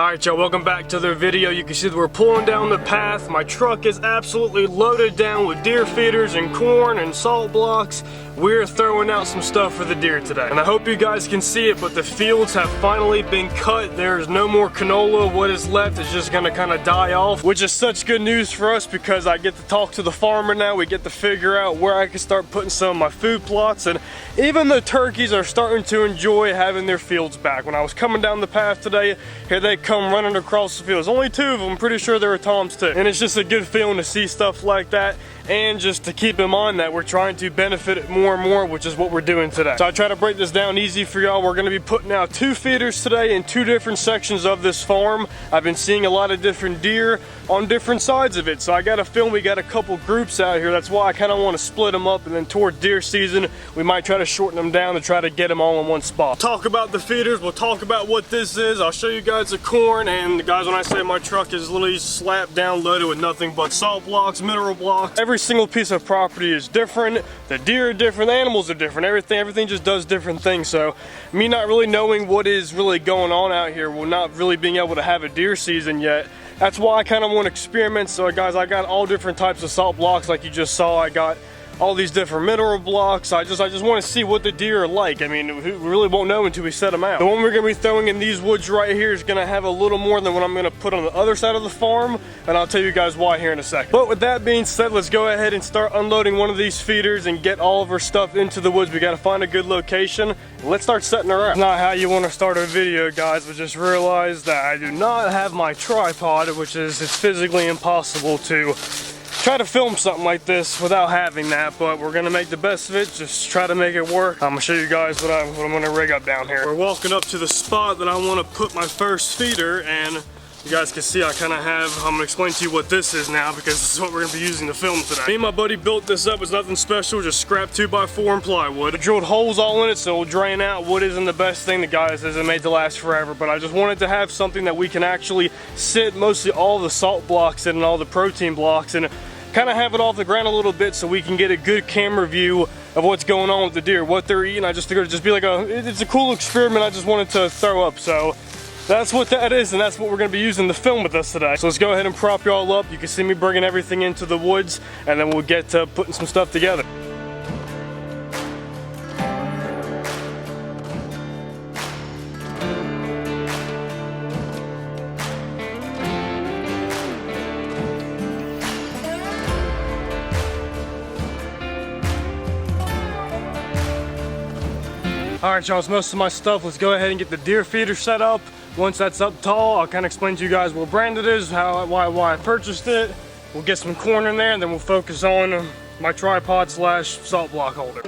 Alright y'all, welcome back to the video. You can see that we're pulling down the path. My truck is absolutely loaded down with deer feeders and corn and salt blocks. We're throwing out some stuff for the deer today. And I hope you guys can see it, but the fields have finally been cut. There's no more canola. What is left is just gonna kind of die off, which is such good news for us because I get to talk to the farmer now. We get to figure out where I can start putting some of my food plots, and even the turkeys are starting to enjoy having their fields back. When I was coming down the path today, here they come running across the fields. Only two of them, pretty sure they were toms too. And it's just a good feeling to see stuff like that, and just to keep in mind that we're trying to benefit it more and more, which is what we're doing today. So I try to break this down easy for y'all. We're gonna be putting out 2 feeders today in 2 different sections of this farm. I've been seeing a lot of different deer on different sides of it, so I got a feeling we got a couple groups out here. That's why I kind of want to split them up, and then toward deer season we might try to shorten them down to try to get them all in one spot. Talk about the feeders, we'll talk about what this is. I'll show you guys the corn, and guys, when I say my truck is literally slapped down loaded with nothing but salt blocks, mineral blocks. Every single piece of property is different. The deer are different, the animals are different, everything just does different things. So me not really knowing what is really going on out here, we're not really being able to have a deer season yet. That's why I kind of want to experiment. So guys, I got all different types of salt blocks like you just saw. I got all these different mineral blocks. I just want to see what the deer are like. I mean, we really won't know until we set them out. The one we're going to be throwing in these woods right here is going to have a little more than what I'm going to put on the other side of the farm, and I'll tell you guys why here in a second. But with that being said, let's go ahead and start unloading one of these feeders and get all of our stuff into the woods. We got to find a good location. Let's start setting her up. It's not how you want to start a video, guys, but just realize that I do not have my tripod, which is it's physically impossible to try to film something like this without having that, but we're gonna make the best of it. Just try to make it work. I'm gonna show you guys what I'm gonna rig up down here. We're walking up to the spot that I want to put my first feeder, and you guys can see I kind of have, I'm gonna explain to you what this is now because this is what we're gonna be using to film today. Me and my buddy built this up. It's nothing special, just scrap 2x4 and plywood. I drilled holes all in it so it'll drain out. Wood isn't the best thing, the guys isn't made to last forever, but I just wanted to have something that we can actually sit mostly all the salt blocks in and all the protein blocks, and kind of have it off the ground a little bit so we can get a good camera view of what's going on with the deer, what they're eating. I just figured it'd just be like it's a cool experiment I just wanted to throw up. So that's what that is, and that's what we're going to be using to film with us today. So let's go ahead and prop you all up. You can see me bringing everything into the woods, and then we'll get to putting some stuff together. Alright y'all, so most of my stuff, let's go ahead and get the deer feeder set up. Once that's up tall, I'll kind of explain to you guys what brand it is, why I purchased it. We'll get some corn in there, and then we'll focus on my tripod slash salt block holder.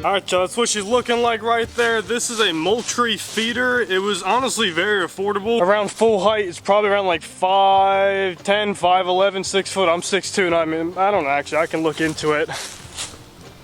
Alright y'all, that's what she's looking like right there. This is a Moultrie feeder. It was honestly very affordable. Around full height, it's probably around like 5'10", 5'11", 6 foot. I'm 6'2", and I don't know, actually, I can look into it.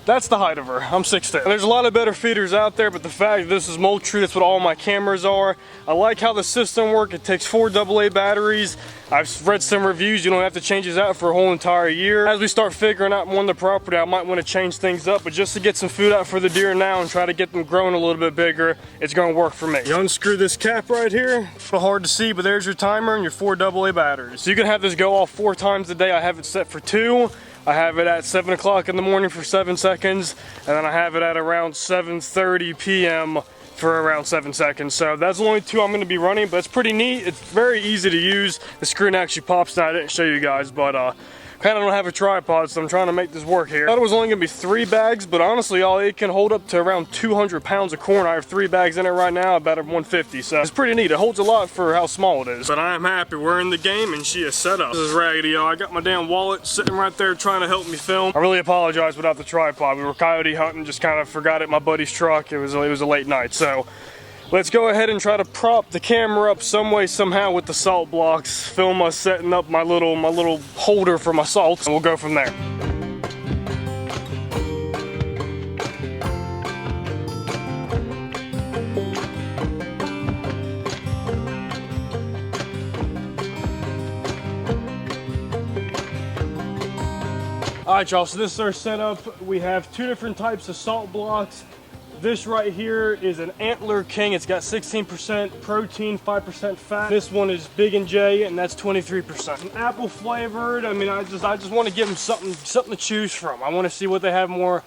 That's the height of her. I'm 6'2". There's a lot of better feeders out there, but the fact this is Moultrie, that's what all my cameras are. I like how the system works. It takes 4 AA batteries. I've read some reviews, you don't have to change these out for a whole entire year. As we start figuring out more on the property, I might want to change things up, but just to get some food out for the deer now and try to get them growing a little bit bigger, it's going to work for me. You unscrew this cap right here. It's a little hard to see, but there's your timer and your 4 AA batteries. So you can have this go off 4 times a day. I have it set for 2. I have it at 7 o'clock in the morning for 7 seconds, and then I have it at around 7:30 p.m. for around 7 seconds. So that's the only 2 I'm going to be running, but it's pretty neat. It's very easy to use. The screen actually pops down. I didn't show you guys, but kind of don't have a tripod, so I'm trying to make this work here. I thought it was only going to be 3 bags, but honestly, it can hold up to around 200 pounds of corn. I have 3 bags in it right now, about 150, so it's pretty neat. It holds a lot for how small it is. But I am happy we're in the game, and she is set up. This is raggedy, y'all. I got my damn wallet sitting right there trying to help me film. I really apologize without the tripod. We were coyote hunting, just kind of forgot it in my buddy's truck. It was a late night, so let's go ahead and try to prop the camera up some way, somehow with the salt blocks. Film us setting up my little holder for my salt, and we'll go from there. All right, y'all, so this is our setup. We have 2 different types of salt blocks. This right here is an Antler King. It's got 16% protein, 5% fat. This one is Big and J, and that's 23%. An apple flavored. I mean, I just want to give them something to choose from. I want to see what they have more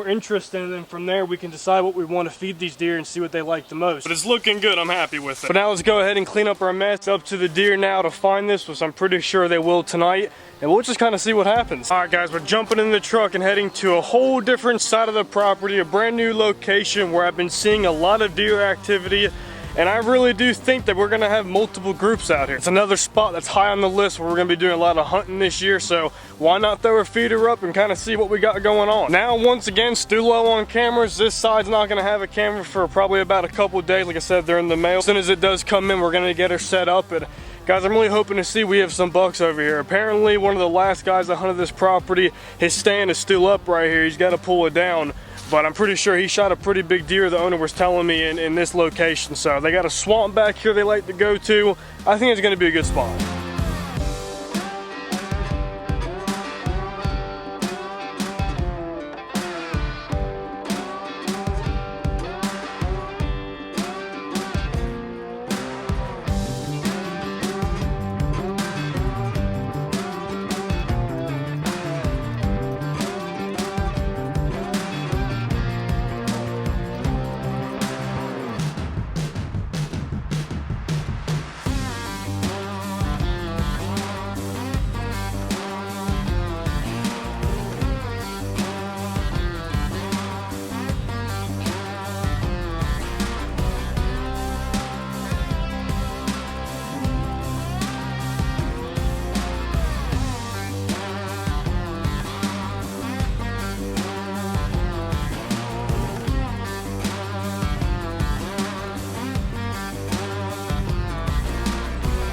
interest in, and then from there we can decide what we want to feed these deer and see what they like the most. But it's looking good. I'm happy with it. But now let's go ahead and clean up our mess. It's up to the deer now to find this, which I'm pretty sure they will tonight. And we'll just kind of see what happens. All right, guys, we're jumping in the truck and heading to a whole different side of the property, a brand new location where I've been seeing a lot of deer activity. And I really do think that we're gonna have multiple groups out here. It's another spot that's high on the list where we're gonna be doing a lot of hunting this year, so why not throw a feeder up and kind of see what we got going on. Now, once again, still low on cameras. This side's not gonna have a camera for probably about a couple of days. Like I said, they're in the mail. As soon as it does come in, we're gonna get her set up. And guys, I'm really hoping to see we have some bucks over here. Apparently, one of the last guys that hunted this property, his stand is still up right here. He's gotta pull it down. But I'm pretty sure he shot a pretty big deer, the owner was telling me, in this location. So they got a swamp back here they like to go to. I think it's gonna be a good spot.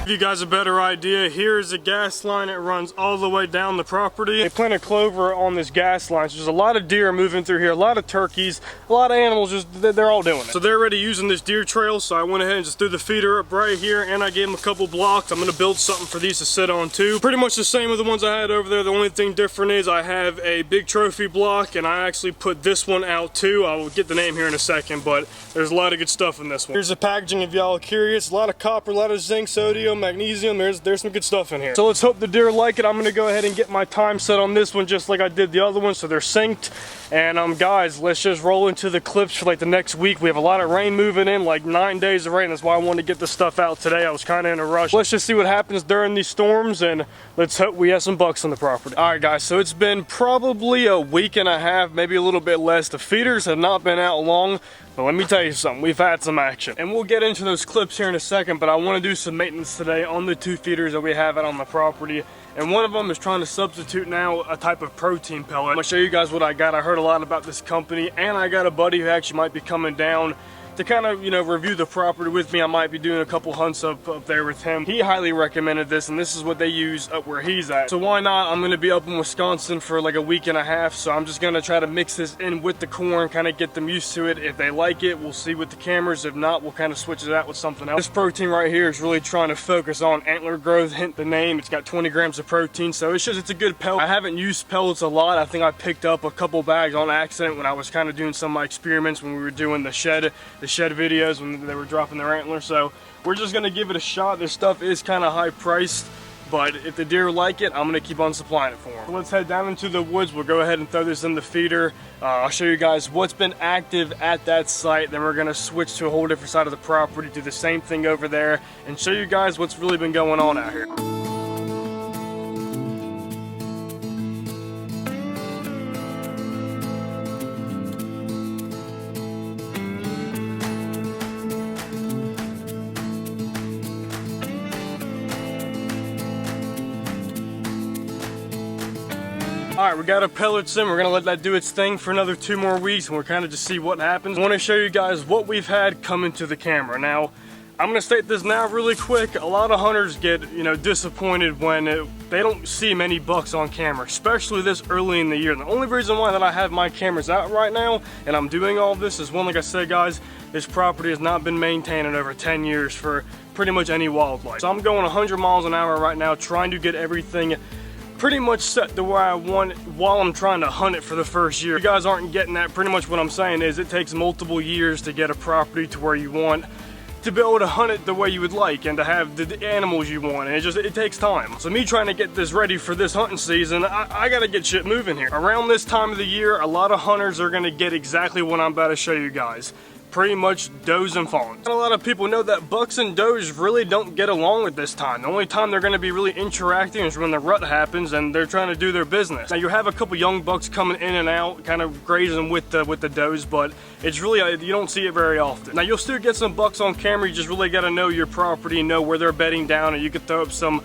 Give you guys a better idea, here's a gas line that runs all the way down the property. They planted clover on this gas line, so there's a lot of deer moving through here, a lot of turkeys, a lot of animals, just they're all doing it. So they're already using this deer trail, so I went ahead and just threw the feeder up right here, and I gave them a couple blocks. I'm gonna build something for these to sit on too. Pretty much the same with the ones I had over there. The only thing different is I have a big trophy block, and I actually put this one out too. I will get the name here in a second, but there's a lot of good stuff in this one. Here's the packaging if y'all are curious. A lot of copper, a lot of zinc, sodium, magnesium. There's some good stuff in here. So let's hope the deer like it. I'm gonna go ahead and get my time set on this one just like I did the other one, so they're synced. And guys, let's just roll into the clips for like the next week. We have a lot of rain moving in, like 9 days of rain. That's why I wanted to get this stuff out today. I was kind of in a rush. Let's just see what happens during these storms, and let's hope we have some bucks on the property. All right, guys, so it's been probably a week and a half, maybe a little bit less. The feeders have not been out long, but let me tell you something, we've had some action. And we'll get into those clips here in a second, but I want to do some maintenance today on the 2 feeders that we have out on the property. And one of them is trying to substitute now a type of protein pellet. I'm gonna show you guys what I got. I heard a lot about this company, and I got a buddy who actually might be coming down to kind of, you know, review the property with me. I might be doing a couple hunts up there with him. He highly recommended this, and this is what they use up where he's at. So why not? I'm gonna be up in Wisconsin for like a week and a half, so I'm just gonna try to mix this in with the corn, kind of get them used to it. If they like it, we'll see with the cameras. If not, we'll kind of switch it out with something else. This protein right here is really trying to focus on antler growth, hint the name. It's got 20 grams of protein, so it's a good pellet. I haven't used pellets a lot. I think I picked up a couple bags on accident when I was kind of doing some of my experiments when we were doing the shed videos when they were dropping their antlers. So we're just gonna give it a shot. This stuff is kind of high priced, but if the deer like it, I'm gonna keep on supplying it for them. So let's head down into the woods. We'll go ahead and throw this in the feeder. I'll show you guys what's been active at that site. Then we're gonna switch to a whole different side of the property, do the same thing over there, and show you guys what's really been going on out here. Alright, we got our pellets in. We're gonna let that do its thing for another 2 more weeks, and we're kind of just see what happens. I want to show you guys what we've had come into the camera. Now, I'm gonna state this now really quick. A lot of hunters get, you know, disappointed when they don't see many bucks on camera, especially this early in the year. And the only reason why that I have my cameras out right now and I'm doing all this is, one, like I said, guys, this property has not been maintained in over 10 years for pretty much any wildlife. So I'm going 100 miles an hour right now, trying to get everything pretty much set to where I want it while I'm trying to hunt it for the first year. If you guys aren't getting that, pretty much what I'm saying is it takes multiple years to get a property to where you want to be able to hunt it the way you would like and to have the animals you want, and it takes time. So me trying to get this ready for this hunting season, I gotta get shit moving here. Around this time of the year, a lot of hunters are gonna get exactly what I'm about to show you guys. Pretty much does and fawns. A lot of people know that bucks and does really don't get along at this time. The only time they're going to be really interacting is when the rut happens and they're trying to do their business. Now you have a couple young bucks coming in and out, kind of grazing with the does, but it's really, you don't see it very often. Now you'll still get some bucks on camera, you just really got to know your property and know where they're bedding down, and you could throw up some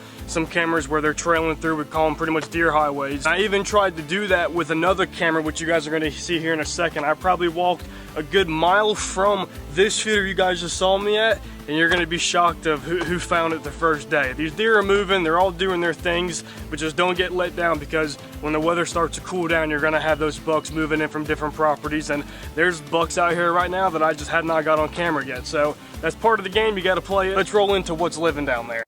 cameras where they're trailing through. We call them pretty much deer highways. I even tried to do that with another camera, which you guys are going to see here in a second. I probably walked a good mile from this feeder you guys just saw me at, and you're going to be shocked of who found it the first day. These deer are moving, they're all doing their things, but just don't get let down, because when the weather starts to cool down, you're going to have those bucks moving in from different properties, and there's bucks out here right now that I just had not got on camera yet. So that's part of the game, you got to play it. Let's roll into what's living down there.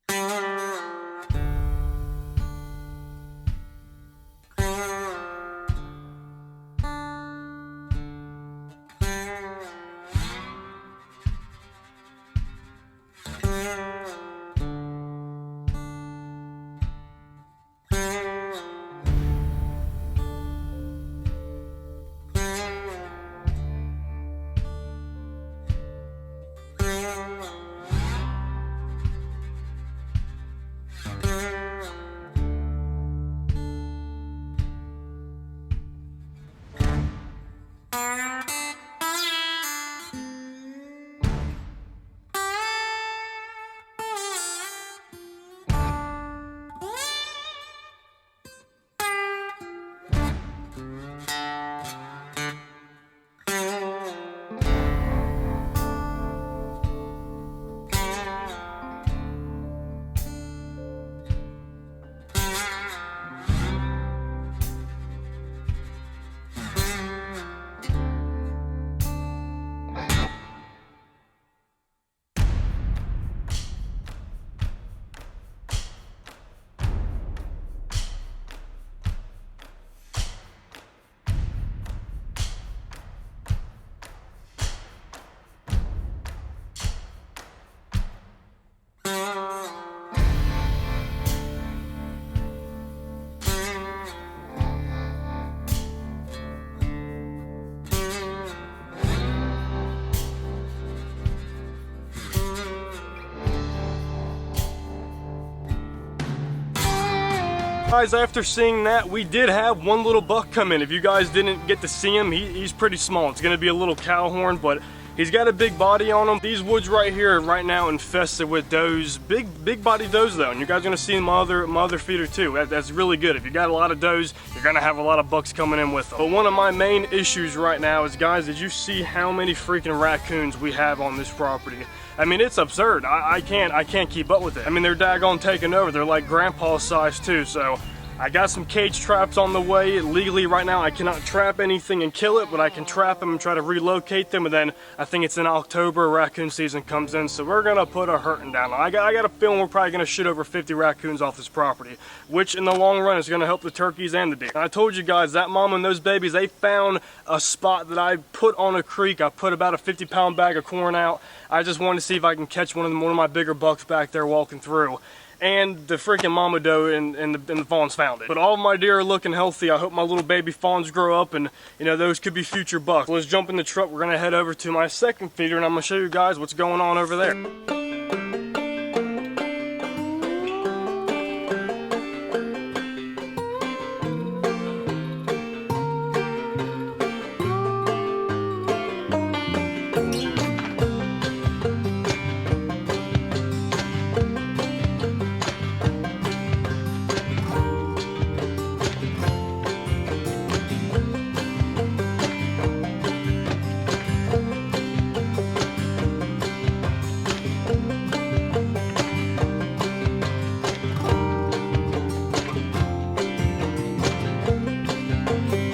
Guys, after seeing that, we did have one little buck come in. If you guys didn't get to see him, he's pretty small. It's gonna be a little cow horn, but he's got a big body on him. These woods right here are right now infested with does, big body does though, and you guys are gonna see my other feeder too. That's really good. If you got a lot of does, you're gonna have a lot of bucks coming in with them. But one of my main issues right now is, guys, did you see how many freaking raccoons we have on this property? I mean, it's absurd. I can't keep up with it. I mean, they're daggone taking over. They're like grandpa's size too, so I got some cage traps on the way. Legally right now I cannot trap anything and kill it, but I can trap them and try to relocate them, and then I think it's in October raccoon season comes in, so we're gonna put a hurting down. I got a feeling we're probably gonna shoot over 50 raccoons off this property, which in the long run is gonna help the turkeys and the deer. And I told you guys, that mom and those babies, they found a spot that I put on a creek. I put about a 50-pound bag of corn out. I just wanted to see if I can catch one of my bigger bucks back there walking through. And the freaking mama doe and the fawns found it. But all of my deer are looking healthy. I hope my little baby fawns grow up, and you know, those could be future bucks. Let's jump in the truck. We're gonna head over to my second feeder, and I'm gonna show you guys what's going on over there.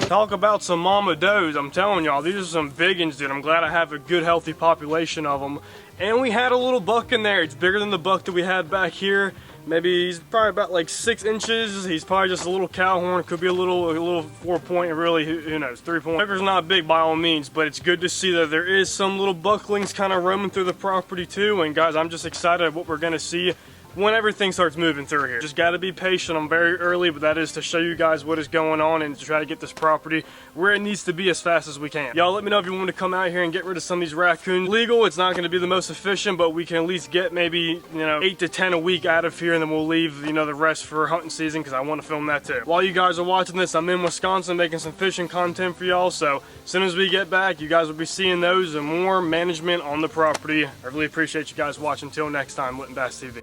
Talk about some mama does. I'm telling y'all, these are some big ones, dude. I'm glad I have a good healthy population of them. And we had a little buck in there. It's bigger than the buck that we had back here. Maybe he's probably about like 6 inches. He's probably just a little cow horn. Could be a little 4-point, really, who knows, 3-point. Whatever's not big by all means, but it's good to see that there is some little bucklings kind of roaming through the property too. And guys, I'm just excited at what we're gonna see when everything starts moving through here. Just gotta be patient. I'm very early, but that is to show you guys what is going on and to try to get this property where it needs to be as fast as we can. Y'all let me know if you want to come out here and get rid of some of these raccoons. Legal, it's not gonna be the most efficient, but we can at least get maybe, 8 to 10 a week out of here, and then we'll leave, the rest for hunting season, because I want to film that too. While you guys are watching this, I'm in Wisconsin making some fishing content for y'all, so as soon as we get back, you guys will be seeing those and more management on the property. I really appreciate you guys watching. Until next time, Witten Bass TV.